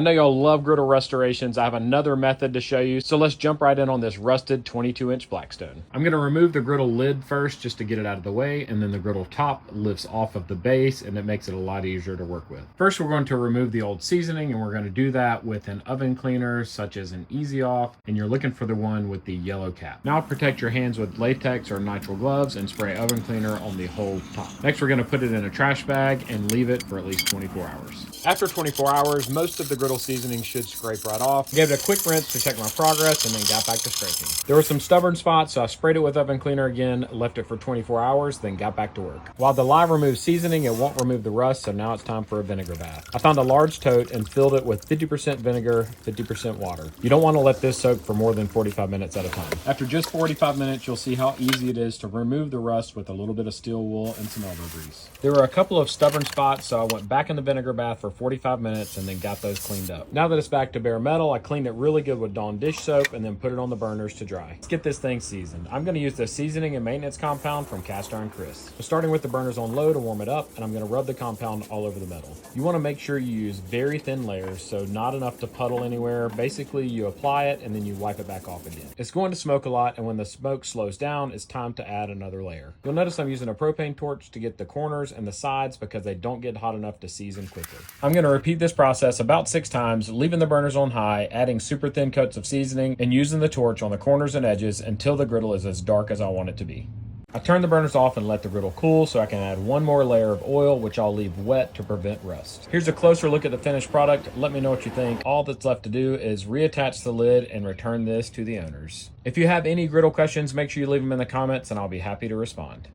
I know y'all love griddle restorations. I have another method to show you, so let's jump right in on this rusted 22-inch Blackstone. I'm going to remove the griddle lid first just to get it out of the way, and then the griddle top lifts off of the base and it makes it a lot easier to work with. First, we're going to remove the old seasoning, and we're going to do that with an oven cleaner such as an Easy Off, and you're looking for the one with the yellow cap. Now protect your hands with latex or nitrile gloves and spray oven cleaner on the whole top. Next, we're going to put it in a trash bag and leave it for at least 24 hours. After 24 hours, most of the griddle seasoning should scrape right off. I gave it a quick rinse to check my progress and then got back to scraping. There were some stubborn spots, so I sprayed it with oven cleaner again, left it for 24 hours, then got back to work. While the lye removes seasoning, it won't remove the rust, so now it's time for a vinegar bath. I found a large tote and filled it with 50% vinegar, 50% water. You don't want to let this soak for more than 45 minutes at a time. After just 45 minutes, you'll see how easy it is to remove the rust with a little bit of steel wool and some elbow grease. There were a couple of stubborn spots, so I went back in the vinegar bath for 45 minutes and then got those cleaned up. Now that it's back to bare metal, I cleaned it really good with Dawn dish soap and then put it on the burners to dry. Let's get this thing seasoned. I'm going to use the seasoning and maintenance compound from Cast Iron Chris. So starting with the burners on low to warm it up, and I'm going to rub the compound all over the metal. You want to make sure you use very thin layers, so not enough to puddle anywhere. Basically, you apply it and then you wipe it back off again. It's going to smoke a lot, and when the smoke slows down, it's time to add another layer. You'll notice I'm using a propane torch to get the corners and the sides because they don't get hot enough to season quickly. I'm going to repeat this process about 6 times, leaving the burners on high, adding super thin coats of seasoning, and using the torch on the corners and edges until the griddle is as dark as I want it to be. I turn the burners off and let the griddle cool so I can add one more layer of oil, which I'll leave wet to prevent rust. Here's a closer look at the finished product. Let me know what you think. All that's left to do is reattach the lid and return this to the owners. If you have any griddle questions, make sure you leave them in the comments and I'll be happy to respond.